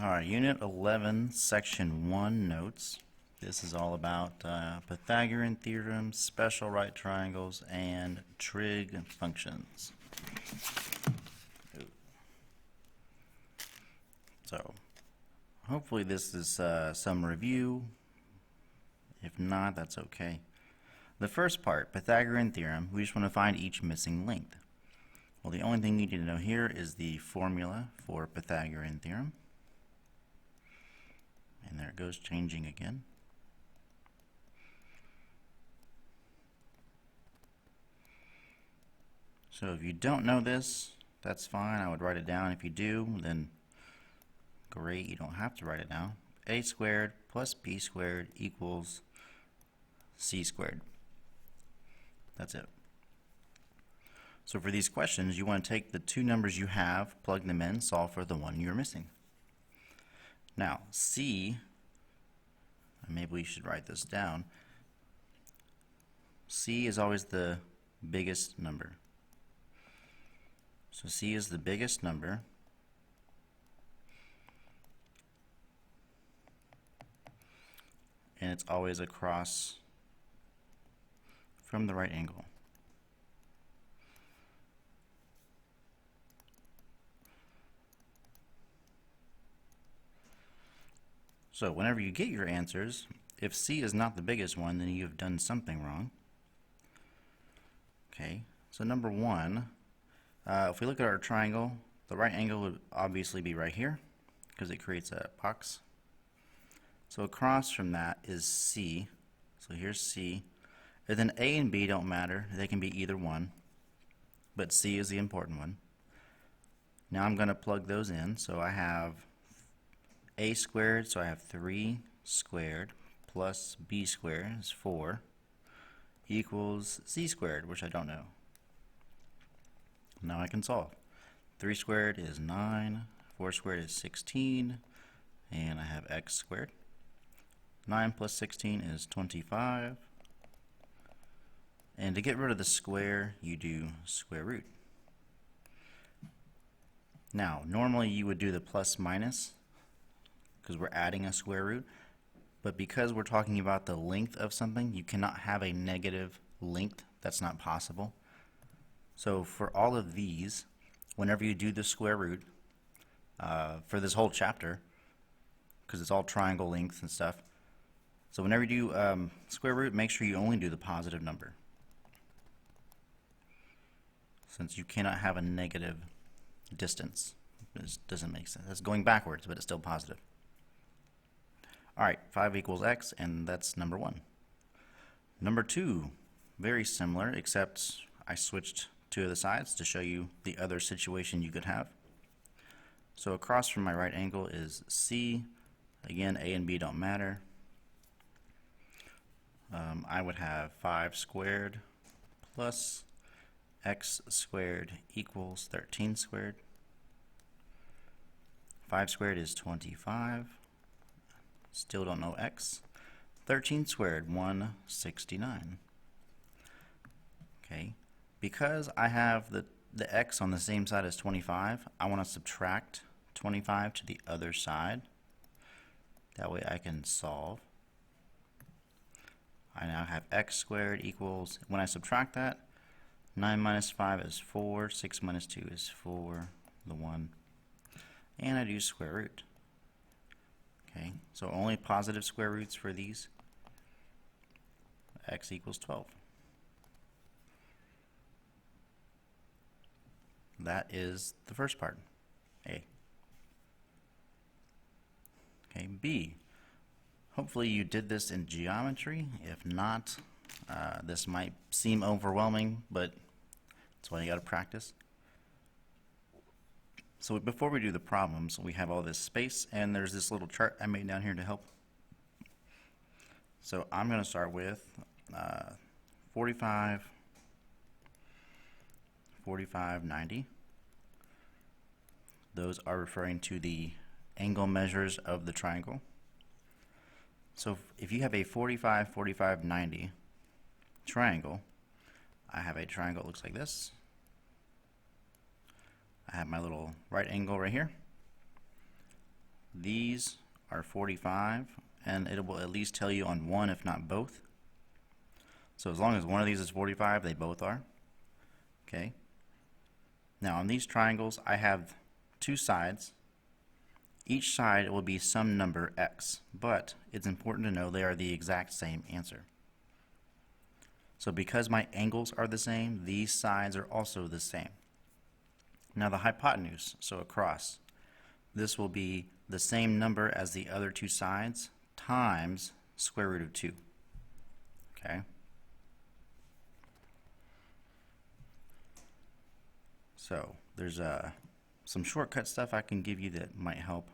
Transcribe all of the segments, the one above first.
Alright, Unit 11, Section 1 notes. This is all about Pythagorean Theorem, special right triangles, and trig functions. So, hopefully this is some review. If not, that's okay. The first part, Pythagorean Theorem, we just want to find each missing length. Well, the only thing you need to know here is the formula for Pythagorean Theorem. And there it goes, changing again. So if you don't know this, that's fine. I would write it down. If you do, then great. You don't have to write it down. A squared plus b squared equals c squared. That's it. So for these questions, you want to take the two numbers you have, plug them in, solve for the one you're missing. Now, c, maybe we should write this down. C is always the biggest number. So c is the biggest number. And it's always across from the right angle. So whenever you get your answers, if c is not the biggest one, then you have done something wrong. Okay, so number one, if we look at our triangle, the right angle would obviously be right here because it creates a box. So across from that is c. So here's c. And then a and b don't matter. They can be either one. But c is the important one. Now I'm going to plug those in. So I have a squared, so I have 3 squared plus b squared is 4 equals c squared, which I don't know. Now I can solve. 3 squared is 9, 4 squared is 16, and I have x squared. 9 plus 16 is 25. And to get rid of the square, you do square root. Now, normally you would do the plus minus because we're adding a square root. But because we're talking about the length of something, you cannot have a negative length. That's not possible. So for all of these, whenever you do the square root, for this whole chapter, because it's all triangle lengths and stuff, so whenever you do square root, make sure you only do the positive number, since you cannot have a negative distance. This doesn't make sense. That's going backwards, but it's still positive. Alright, 5 equals x, and that's number 1. Number 2, very similar, except I switched 2 of the sides to show you the other situation you could have. So across from my right angle is c. Again, a and b don't matter. I would have 5 squared plus x squared equals 13 squared. 5 squared is 25. Still don't know x. 13 squared, 169. Okay, because I have the x on the same side as 25, I want to subtract 25 to the other side. That way I can solve. I now have x squared equals, when I subtract that, 9 minus 5 is 4, 6 minus 2 is 4, the 1, and I do square root. Okay, so only positive square roots for these. X equals 12. That is the first part, A. Okay, B. Hopefully you did this in geometry. If not, this might seem overwhelming, but that's why you got to practice. So before we do the problems, we have all this space, and there's this little chart I made down here to help. So I'm going to start with 45, 45, 90. Those are referring to the angle measures of the triangle. So if you have a 45, 45, 90 triangle, I have a triangle that looks like this. I have my little right angle right here. these are 45, and it will at least tell you on one, if not both. So as long as one of these is 45, they both are. Okay. Now on these triangles, I have two sides. Each side will be some number x, but it's important to know they are the exact same answer. So because my angles are the same, these sides are also the same. Now the hypotenuse, so across, this will be the same number as the other two sides times square root of 2. Okay? So there's some shortcut stuff I can give you that might help.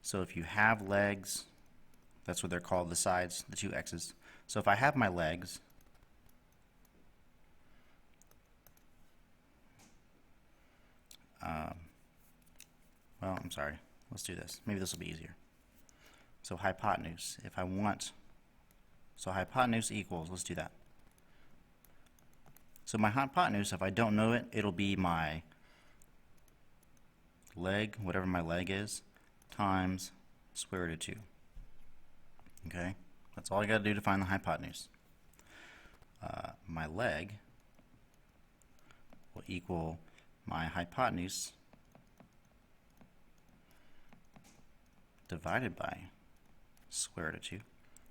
So if you have legs, that's what they're called, the sides, the two x's. So if I have my legs, well, I'm sorry. Let's do this. Maybe this will be easier. So hypotenuse, if I want, so hypotenuse equals, let's do that. So my hypotenuse, if I don't know it, it'll be my leg, whatever my leg is, times square root of 2. Okay? That's all I got to do to find the hypotenuse. My leg will equal my hypotenuse divided by square root of 2.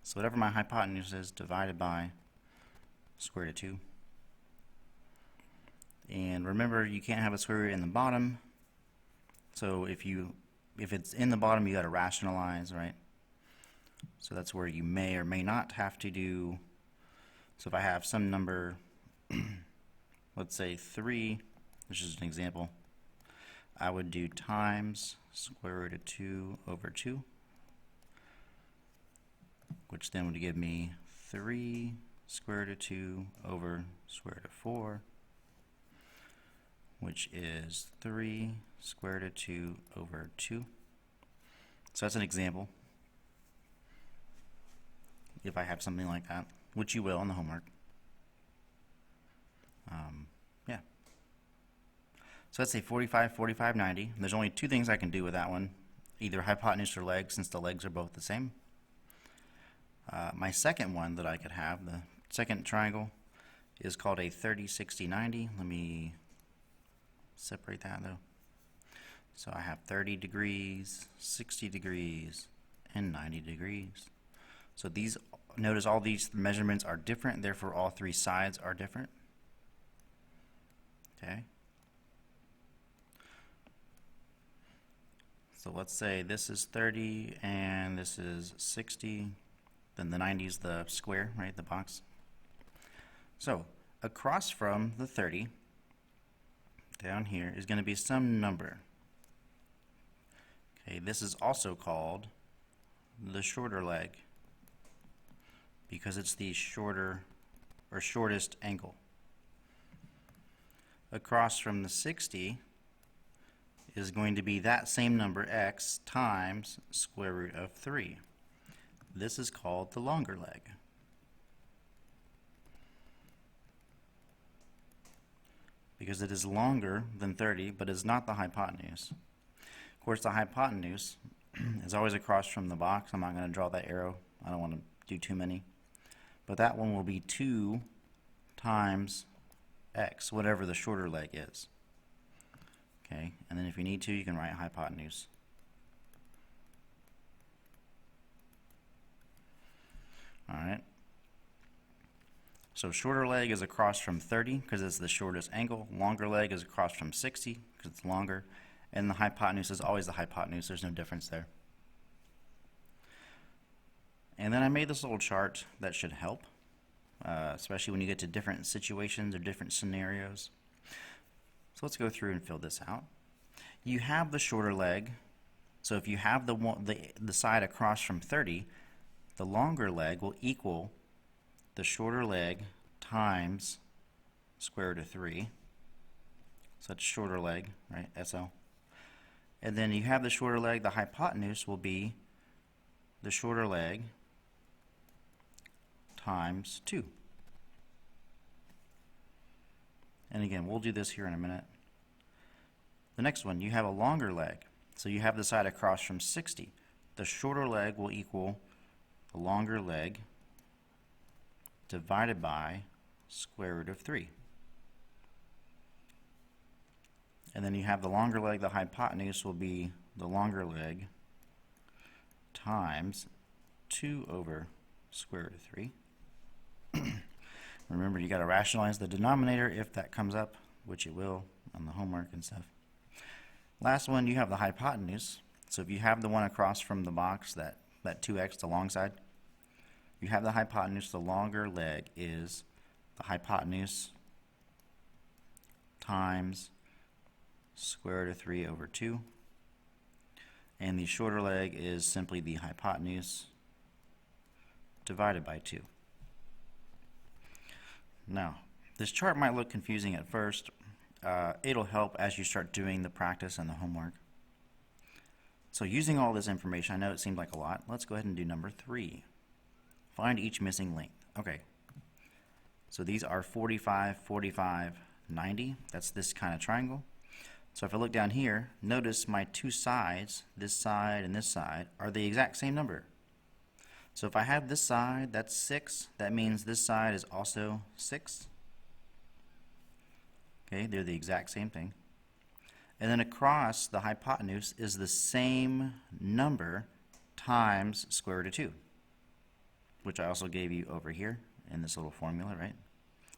So whatever my hypotenuse is divided by square root of 2. And remember, you can't have a square root in the bottom. So if it's in the bottom, you got to rationalize, right? So that's where you may or may not have to do. So if I have some number, let's say 3, which is an example, I would do times square root of 2 over 2, which then would give me 3 square root of 2 over square root of 4, which is 3 square root of 2 over 2. So that's an example. If I have something like that, which you will on the homework. Yeah. So let's say 45, 45, 90. There's only two things I can do with that one, either hypotenuse or leg, since the legs are both the same. My second one that I could have, the second triangle, is called a 30, 60, 90. Let me separate that though. So I have 30 degrees, 60 degrees, and 90 degrees. So these, notice all these measurements are different, therefore all three sides are different. Okay. So let's say this is 30 and this is 60. Then the 90 is the square, right, the box. So across from the 30, down here, is going to be some number. Okay, this is also called the shorter leg because it's the shorter or shortest angle. Across from the 60 is going to be that same number, x, times square root of 3. This is called the longer leg. Because it is longer than 30, but is not the hypotenuse. Of course, the hypotenuse is always across from the box. I'm not going to draw that arrow. I don't want to do too many. But that one will be 2 times x, whatever the shorter leg is. Okay, and then if you need to, you can write hypotenuse. Alright. So shorter leg is across from 30 because it's the shortest angle. Longer leg is across from 60 because it's longer. And the hypotenuse is always the hypotenuse. There's no difference there. And then I made this little chart that should help, especially when you get to different situations or different scenarios. So let's go through and fill this out. You have the shorter leg. So if you have the side across from 30, the longer leg will equal the shorter leg times square root of 3. So that's shorter leg, right, SL. And then you have the shorter leg, the hypotenuse will be the shorter leg times 2. And again, we'll do this here in a minute. The next one, you have a longer leg. So you have the side across from 60. The shorter leg will equal the longer leg divided by square root of 3. And then you have the longer leg, the hypotenuse will be the longer leg times 2 over square root of 3. Remember, you got to rationalize the denominator if that comes up, which it will on the homework and stuff. Last one, you have the hypotenuse. So if you have the one across from the box, that 2x, the long side, you have the hypotenuse. The longer leg is the hypotenuse times square root of 3 over 2. And the shorter leg is simply the hypotenuse divided by 2. Now, this chart might look confusing at first. It'll help as you start doing the practice and the homework. So using all this information, I know it seemed like a lot. Let's go ahead and do number 3. Find each missing length. Okay. So these are 45, 45, 90. That's this kind of triangle. So if I look down here, notice my two sides, this side and this side, are the exact same number. So if I have this side, that's 6, that means this side is also 6. Okay, they're the exact same thing. And then across the hypotenuse is the same number times square root of 2, which I also gave you over here in this little formula, right?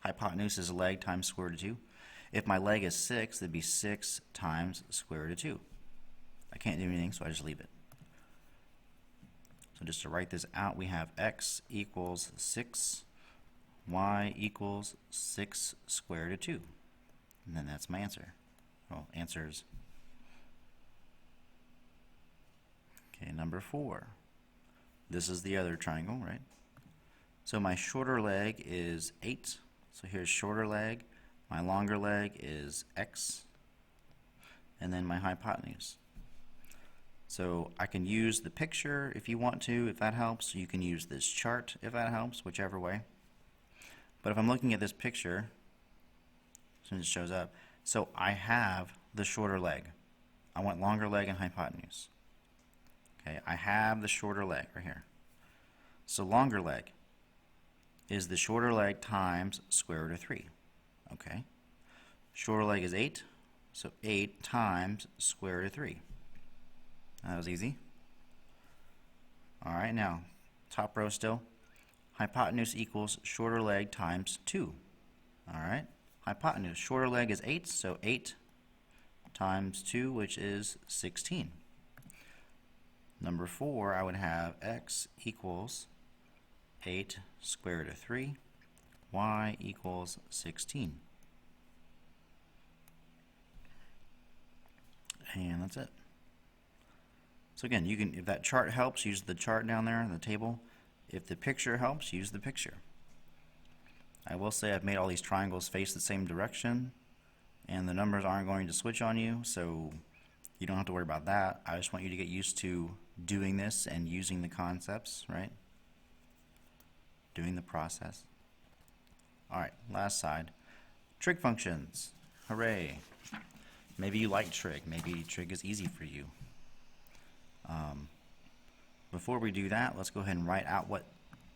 Hypotenuse is a leg times square root of 2. If my leg is 6, it'd be 6 times square root of 2. I can't do anything, so I just leave it. So just to write this out, we have x equals 6, y equals 6 square root of 2. And then that's my answer. Well, answers. Okay, number 4. This is the other triangle, right? So my shorter leg is 8. So here's shorter leg. My longer leg is x. And then my hypotenuse. So I can use the picture if you want to, if that helps. You can use this chart if that helps, whichever way. But if I'm looking at this picture, as soon as it shows up, so I have the shorter leg. I want longer leg and hypotenuse. Okay, I have the shorter leg right here. So longer leg is the shorter leg times square root of 3. Okay. Shorter leg is 8, so 8 times square root of 3. That was easy. All right, now, top row still. Hypotenuse equals shorter leg times 2. All right. Hypotenuse, shorter leg is 8, so 8 times 2, which is 16. Number 4, I would have x equals 8 square root of 3, y equals 16. And that's it. So again, you can, if that chart helps, use the chart down there in the table. If the picture helps, use the picture. I will say I've made all these triangles face the same direction, and the numbers aren't going to switch on you, so you don't have to worry about that. I just want you to get used to doing this and using the concepts, right? Doing the process. Alright, last side. Trig functions. Hooray. Maybe you like trig. Maybe trig is easy for you. Before we do that, let's go ahead and write out what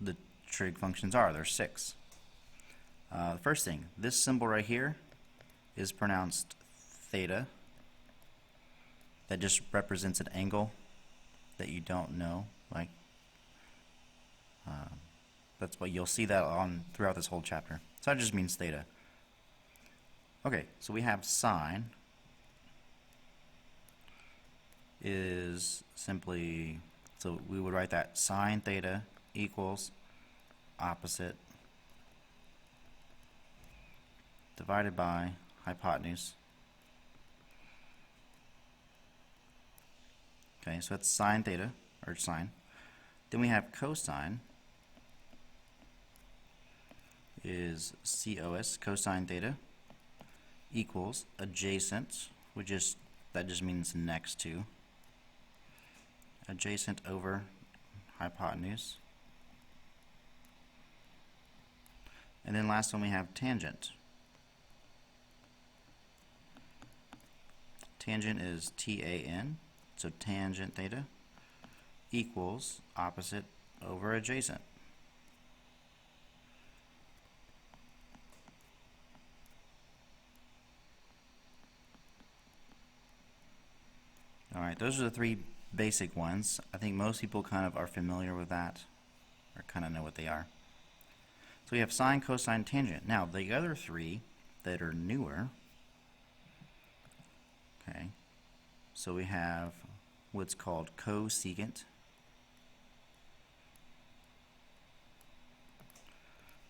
the trig functions are. There's 6. The first thing, this symbol right here is pronounced theta. That just represents an angle that you don't know. Like that's what you'll see that on throughout this whole chapter. So that just means theta. Okay, so we have sine is simply, so we would write that sine theta equals opposite divided by hypotenuse. Okay, so that's sine theta, or sine. Then we have cosine is cos, cosine theta, equals adjacent, which is, that just means next to, adjacent over hypotenuse. And then last one we have tangent. Tangent is tan, So tangent theta equals opposite over adjacent. Alright, those are the three basic ones. I think most people kind of are familiar with that, or kind of know what they are. So we have sine, cosine, tangent. Now, the other three that are newer, okay, so we have what's called cosecant.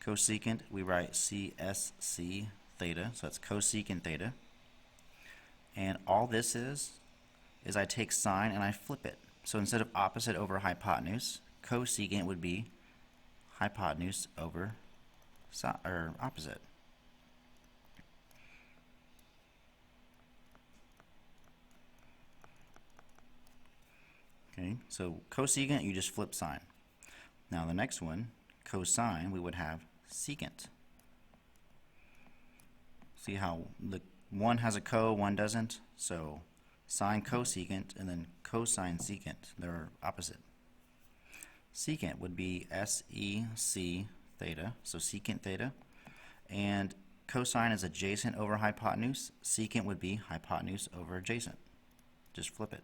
Cosecant, we write CSC theta, so that's cosecant theta. And all this is I take sine and I flip it. So instead of opposite over hypotenuse, cosecant would be hypotenuse over opposite. Okay, so cosecant, you just flip sine. Now the next one, cosine, we would have secant. See how the one has a one doesn't? So sine cosecant and then cosine secant, they're opposite. Secant would be SEC theta, so secant theta, and cosine is adjacent over hypotenuse. Secant would be hypotenuse over adjacent. Just flip it.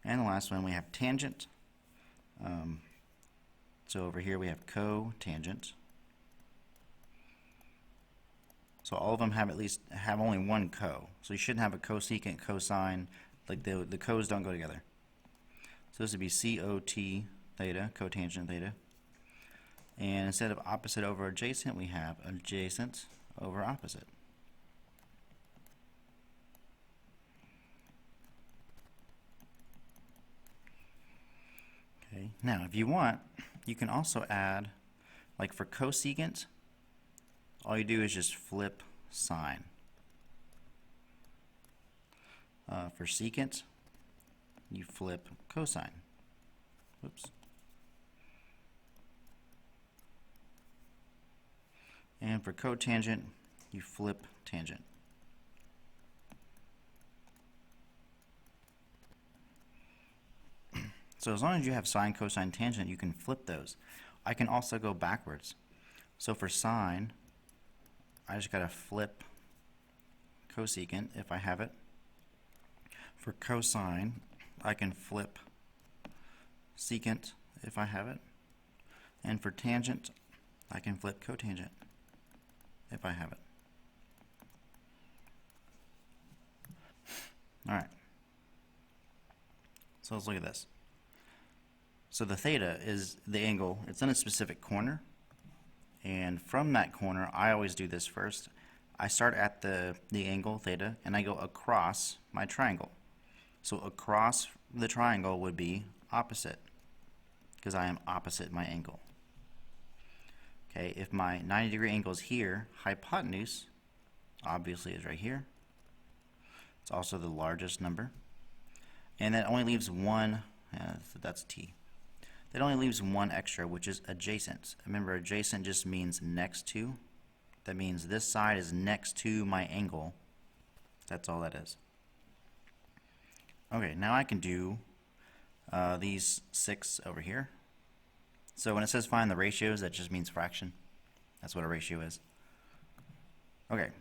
And the last one, we have tangent. So over here we have cotangent. So all of them have only one co. So you shouldn't have a cosecant, cosine, like the co's don't go together. So this would be COT theta, cotangent theta. And instead of opposite over adjacent, we have adjacent over opposite. Okay. Now, if you want, you can also add, like for cosecant, all you do is just flip sine. For secant, you flip cosine. Whoops. And for cotangent, you flip tangent. So as long as you have sine, cosine, tangent, you can flip those. I can also go backwards. So for sine, I just got to flip cosecant if I have it. For cosine, I can flip secant if I have it. And for tangent, I can flip cotangent if I have it. Alright. So let's look at this. So the theta is the angle. It's in a specific corner. And from that corner, I always do this first. I start at the angle theta and I go across my triangle. So across the triangle would be opposite, because I am opposite my angle. Okay, if my 90-degree angle is here, hypotenuse obviously is right here. It's also the largest number. And that only leaves one, so that's t. That only leaves one extra, which is adjacent. Remember, adjacent just means next to. That means this side is next to my angle. That's all that is. Okay, now I can do these 6 over here. So when it says find the ratios, that just means fraction. That's what a ratio is. Okay,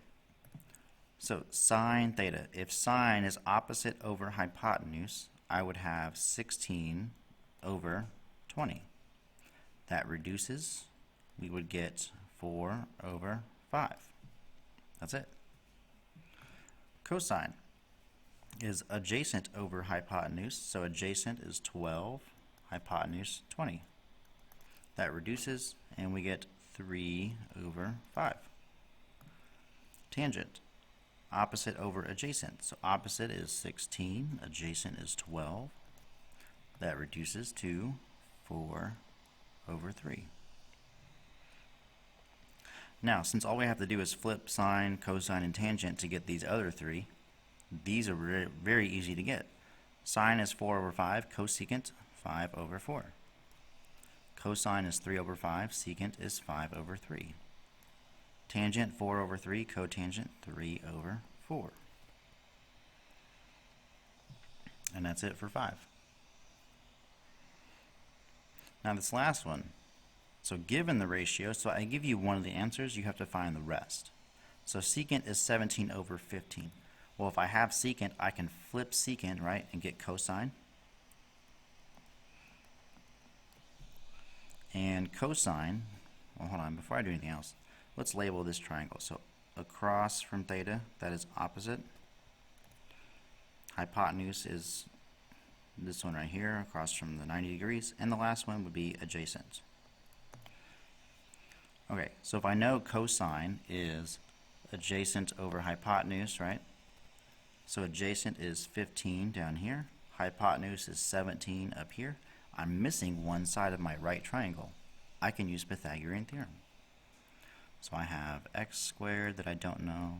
so sine theta. If sine is opposite over hypotenuse, I would have 16 over 20. That reduces. We would get 4 over 5. That's it. Cosine is adjacent over hypotenuse, so adjacent is 12, hypotenuse 20. That reduces, and we get 3 over 5. Tangent, opposite over adjacent, so opposite is 16, adjacent is 12. That reduces to 4 over 3. Now, since all we have to do is flip sine, cosine, and tangent to get these other 3, these are very easy to get. Sine is 4 over 5, cosecant 5 over 4. Cosine is 3 over 5, secant is 5 over 3. Tangent 4 over 3, cotangent 3 over 4. And that's it for 5. Now this last one, so given the ratio, so I give you one of the answers, you have to find the rest. So secant is 17 over 15. Well, if I have secant, I can flip secant, right, and get cosine. And cosine, well, hold on, before I do anything else, let's label this triangle. So across from theta, that is opposite. Hypotenuse is this one right here, across from the 90 degrees. And the last one would be adjacent. Okay, so if I know cosine is adjacent over hypotenuse, right? So adjacent is 15 down here. Hypotenuse is 17 up here. I'm missing one side of my right triangle. I can use Pythagorean Theorem. So I have x squared that I don't know.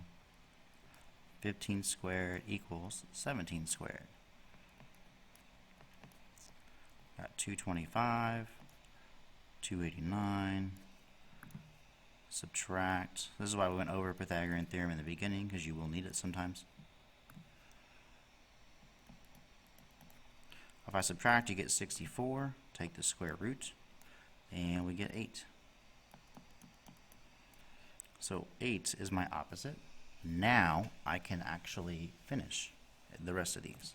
15 squared equals 17 squared. Got 225, 289. Subtract. This is why we went over Pythagorean Theorem in the beginning, because you will need it sometimes. If I subtract, you get 64. Take the square root, and we get 8. So 8 is my opposite. Now I can actually finish the rest of these.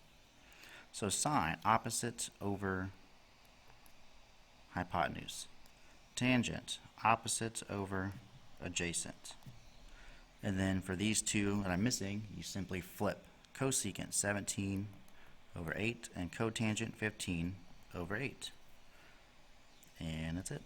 So sine, opposite over hypotenuse. Tangent, opposite over adjacent. And then for these two that I'm missing, you simply flip. Cosecant, 17 over 8, and cotangent, 15 over 8. And that's it.